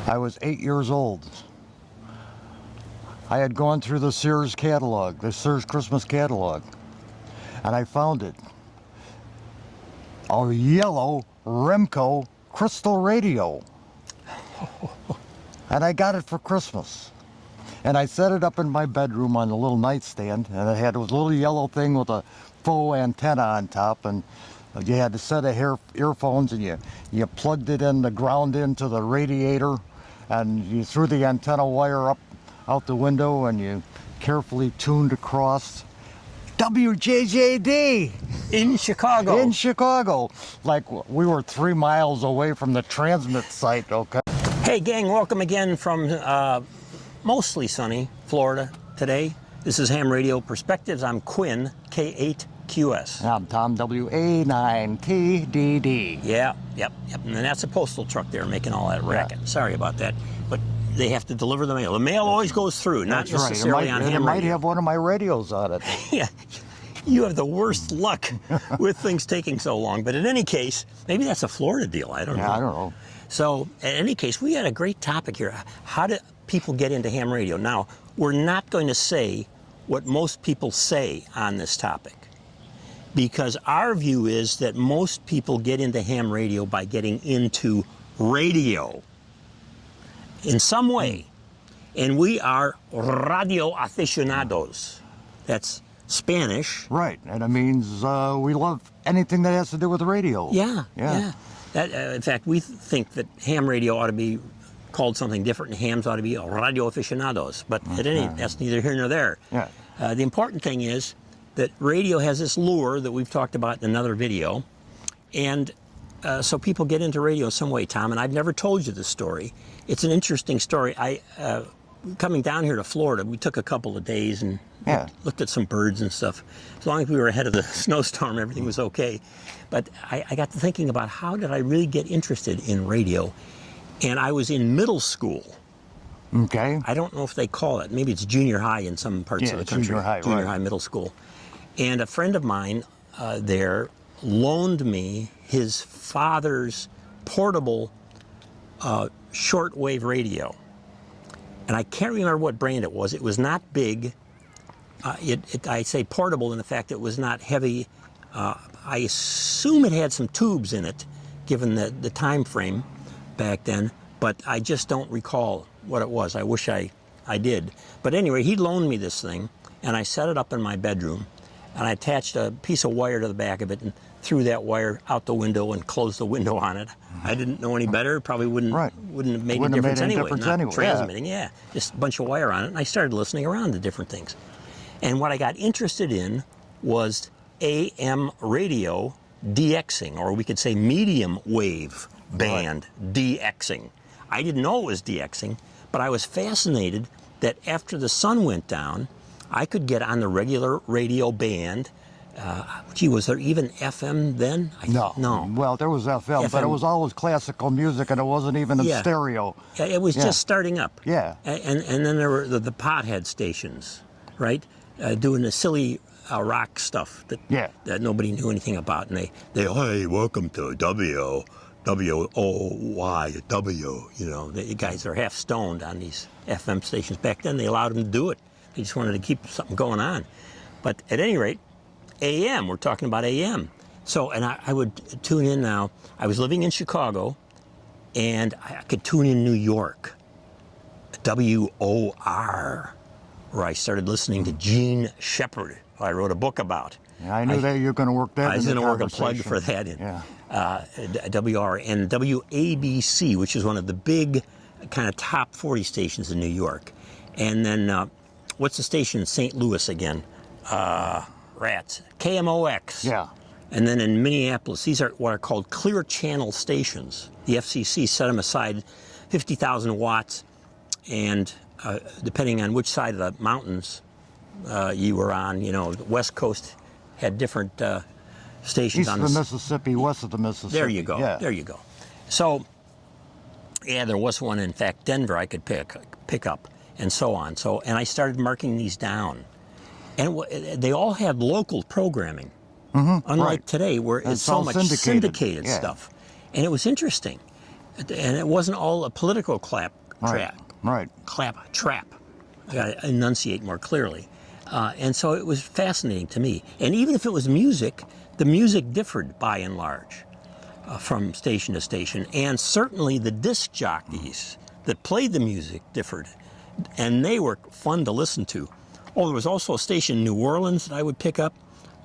I was 8 years old. I had gone through the Sears catalog, the Sears Christmas catalog, and I found it. A yellow Remco crystal radio. And I got it for Christmas. And I set it up in my bedroom on a little nightstand, and it had a little yellow thing with a faux antenna on top, and you had a set of earphones, and you plugged it in, the ground into the radiator, and you threw the antenna wire up out the window, and you carefully tuned across WJJD in Chicago. In Chicago, like we were 3 miles away from the transmit site. Okay. Hey gang, welcome again from mostly sunny Florida today. This is Ham Radio Perspectives. I'm Quin, K8QS. I'm Tom, WA9TDD. Yeah, yep. And that's a postal truck there making all that racket. Yeah. Sorry about that, but they have to deliver the mail. The mail always goes through, not necessarily on Ham Radio. It might have one of my radios on it. Yeah, you have the worst luck with things taking so long. But in any case, maybe that's a Florida deal. I don't know. Yeah, I don't know. So, in any case, we had a great topic here. How do people get into ham radio? Now, we're not going to say what most people say on this topic, because our view is that most people get into ham radio by getting into radio in some way. And we are radio aficionados. That's Spanish. Right, and it means we love anything that has to do with radio. Yeah. That, in fact, we think that ham radio ought to be called something different, and hams ought to be radio aficionados. But that's neither here nor there. Yeah. The important thing is that radio has this lure that we've talked about in another video, and so people get into radio in some way, Tom. And I've never told you this story. It's an interesting story. Coming down here to Florida, we took a couple of days and looked at some birds and stuff. As long as we were ahead of the snowstorm, everything was okay. But I got to thinking about how did I really get interested in radio. And I was in middle school. Okay. I don't know if they call it. Maybe it's junior high in some parts of the country. Junior high, junior high, middle school. And a friend of mine there loaned me his father's portable shortwave radio. And I can't remember what brand it was. It was not big. I say portable in the fact it was not heavy. I assume it had some tubes in it, given the time frame back then, but I just don't recall what it was. I wish I did. But anyway, he loaned me this thing, and I set it up in my bedroom, and I attached a piece of wire to the back of it and threw that wire out the window and closed the window on it. I didn't know any better. Probably wouldn't have made any difference anyway. Not transmitting, just a bunch of wire on it. And I started listening around to different things. And what I got interested in was AM radio DXing, or we could say medium wave band DXing. I didn't know it was DXing, but I was fascinated that after the sun went down, I could get on the regular radio band. Was there even FM then? No. Well, there was FM, but it was always classical music, and it wasn't even in stereo. It was just starting up. Yeah. And then there were the pothead stations, right? Doing the silly rock stuff that nobody knew anything about. And they hey, welcome to WOYW. You know, the guys are half stoned on these FM stations. Back then, they allowed them to do it. They just wanted to keep something going on. But at any rate, AM, we're talking about AM. So, and I would tune in now. I was living in Chicago, and I could tune in New York, WOR, where I started listening to Gene Shepard, who I wrote a book about. Yeah, I knew that you were going to work that in. I was going to work a plug conversation. for that in. Yeah. WR and WABC, which is one of the big kind of top 40 stations in New York. And then, what's the station in St. Louis again? Rats. KMOX. Yeah. And then in Minneapolis, these are what are called clear channel stations. The FCC set them aside 50,000 watts, and depending on which side of the mountains you were on, you know, the West Coast had different stations. East of the Mississippi, west of the Mississippi. There you go. Yeah. There you go. So, yeah, there was one, in fact, Denver I could pick up, and so on. So, and I started marking these down. And they all had local programming, unlike today where it's so much syndicated stuff. And it was interesting. And it wasn't all a political trap. Right. Trap. I got to enunciate more clearly. And so it was fascinating to me. And even if it was music, the music differed by and large from station to station. And certainly the disc jockeys that played the music differed. And they were fun to listen to. Oh, there was also a station in New Orleans that I would pick up,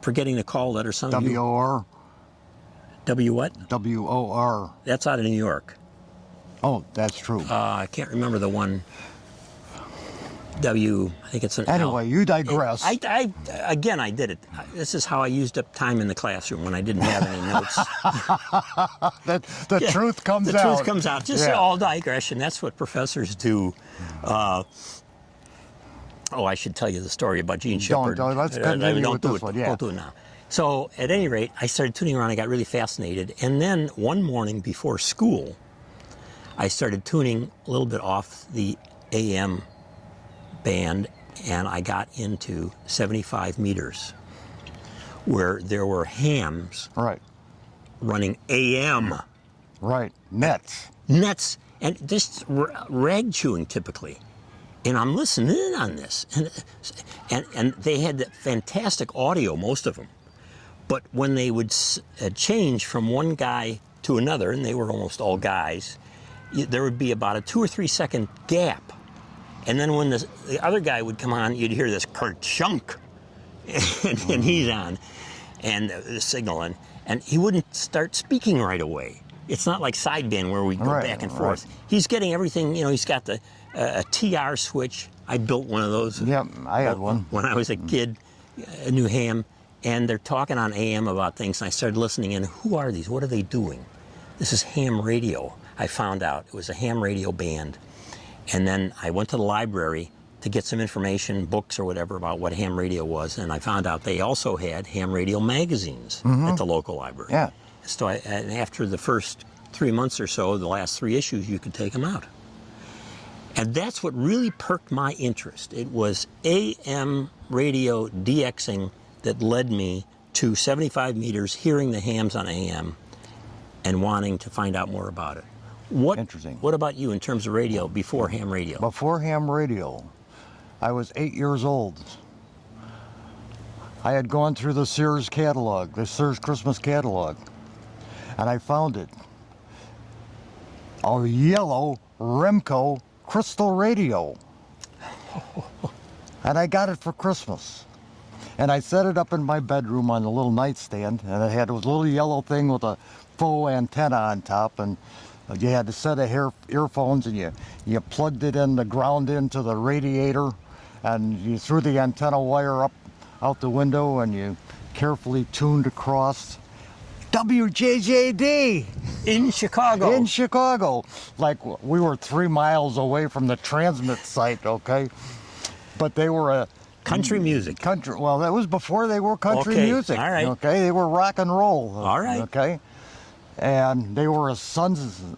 forgetting to call that or something. WOR. W what? WOR. That's out of New York. Oh, that's true. I can't remember the one. I think it's an L. Anyway, you digress. Again, I did it. This is how I used up time in the classroom when I didn't have any notes. The truth comes out. The truth comes out. Just all digression. That's what professors do. I should tell you the story about Gene Shepard. Let's continue with this one. Yeah. Don't do it now. So at any rate, I started tuning around. I got really fascinated. And then one morning before school, I started tuning a little bit off the AM band, and I got into 75 meters, where there were hams running AM. Right, nets, and just rag chewing typically. And I'm listening in on this, and they had fantastic audio, most of them. But when they would change from one guy to another, and they were almost all guys, there would be about a 2 or 3 second gap. And then when the other guy would come on, you'd hear this kerchunk, and he's on, and the signal, and he wouldn't start speaking right away. It's not like sideband where we go back and forth. He's getting everything, he's got the a TR switch. I built one of those. Yep, I had one. When I was a kid, a new ham, and they're talking on AM about things, and I started listening in. Who are these? What are they doing? This is ham radio. I found out it was a ham radio band. And then I went to the library to get some information, books or whatever, about what ham radio was, and I found out they also had ham radio magazines at the local library. Yeah. So and after the first 3 months or so, the last 3 issues, you could take them out. And that's what really perked my interest. It was AM radio DXing that led me to 75 meters, hearing the hams on AM, and wanting to find out more about it. Interesting. What about you in terms of radio before ham radio? Before ham radio, I was 8 years old. I had gone through the Sears catalog, the Sears Christmas catalog, and I found it. A yellow Remco crystal radio. And I got it for Christmas. And I set it up in my bedroom on a little nightstand, and it had a little yellow thing with a faux antenna on top, and you had a set of earphones, and you plugged it in, the ground into the radiator, and you threw the antenna wire up out the window, and you carefully tuned across WJJD in Chicago. In Chicago, like we were 3 miles away from the transmit site, okay? But they were a country music. Well, that was before they were country music. All right. Okay, they were rock and roll. All right. Okay. And they were a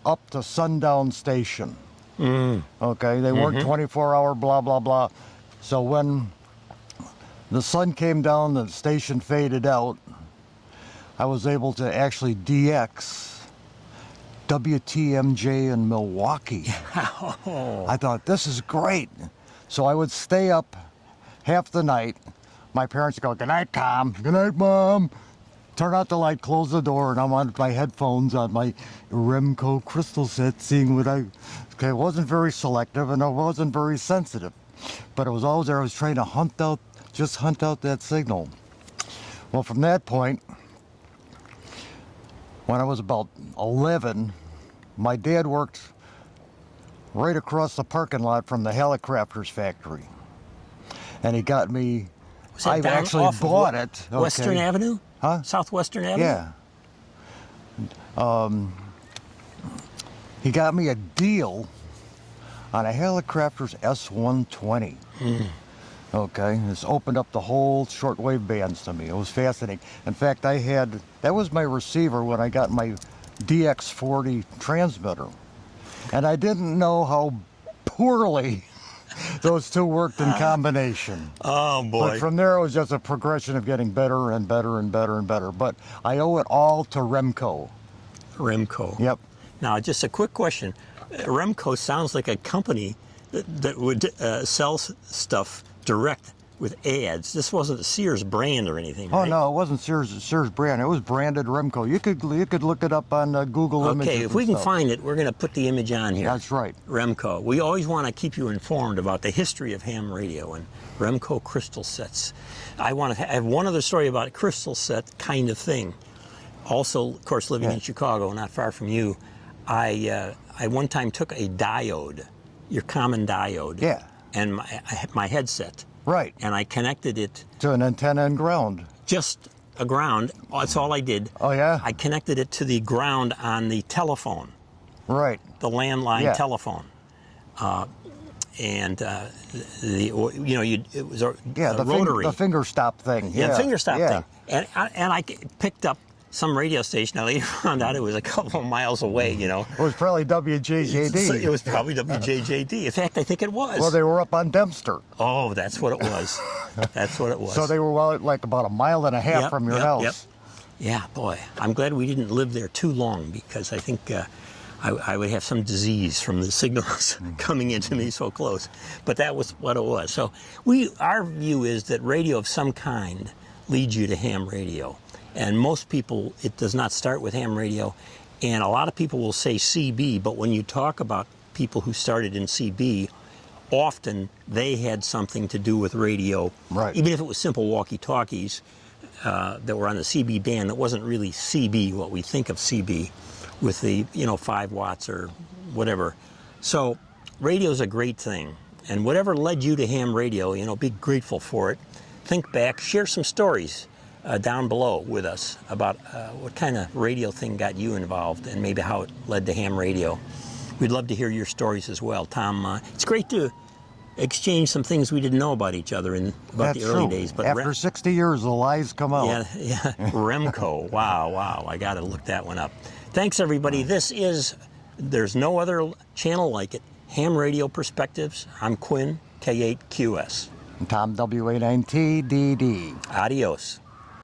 up to sundown station. Okay, they weren't 24-hour blah blah blah. So when the sun came down, the station faded out. I was able to actually DX WTMJ in Milwaukee. I thought, this is great. So I would stay up half the night. My parents would go, "Good night, Tom. Good night, Mom." Turn out the light, close the door, and I'm on my headphones on my Remco crystal set, seeing what okay, it wasn't very selective and it wasn't very sensitive, but it was always there. I was trying to hunt out that signal. Well, from that point, when I was about 11, my dad worked right across the parking lot from the Helicrafters factory, and he got me. I actually bought it. Okay. Western Avenue? Huh? Southwestern Avenue? Yeah. He got me a deal on a Helicrafters S120. Okay, this opened up the whole shortwave bands to me. It was fascinating. In fact, that was my receiver when I got my DX40 transmitter. And I didn't know how poorly those two worked in combination. Oh, boy. But from there, it was just a progression of getting better and better and better and better. But I owe it all to Remco. Remco. Yep. Now, just a quick question. Remco sounds like a company that would sell stuff direct with ads. This wasn't a Sears brand or anything, Oh right? no, it wasn't Sears brand. It was branded Remco. You could look it up on Google Images. Okay, if and we can stuff. find it, we're going to put the image on here. That's right. Remco. We always want to keep you informed about the history of ham radio and Remco crystal sets. I want to have one other story about a crystal set kind of thing. Also, of course, living in Chicago, not far from you, I one time took a diode, your common diode, and my headset. Right. And I connected it To an antenna and ground. just a ground. That's all I did. Oh yeah. I connected it to the ground on the telephone, Right. the landline telephone. And it was a rotary. The finger stop thing. Yeah, the finger stop thing. And I picked up some radio station. I later found out it was a couple of miles away, you know. It was probably WJJD. It was probably WJJD. In fact, I think it was. Well, they were up on Dempster. Oh, that's what it was. That's what it was. So they were like about a mile and a half from your house. Yep. Yeah, boy. I'm glad we didn't live there too long because I think I would have some disease from the signals coming into me so close. But that was what it was. So our view is that radio of some kind leads you to ham radio. And most people, it does not start with ham radio. And a lot of people will say CB, but when you talk about people who started in CB, often they had something to do with radio. Right. Even if it was simple walkie-talkies that were on the CB band, it wasn't really CB, what we think of CB, with the 5 watts or whatever. So radio's a great thing. And whatever led you to ham radio, be grateful for it. Think back, share some stories down below with us about what kind of radio thing got you involved and maybe how it led to ham radio. We'd love to hear your stories as well, Tom. It's great to exchange some things we didn't know about each other about the early days. But after 60 years, the lies come out. Yeah, Remco. Wow. I got to look that one up. Thanks, everybody. There's no other channel like it. Ham Radio Perspectives. I'm Quin, K8QS. Tom, W89TDD. Adios.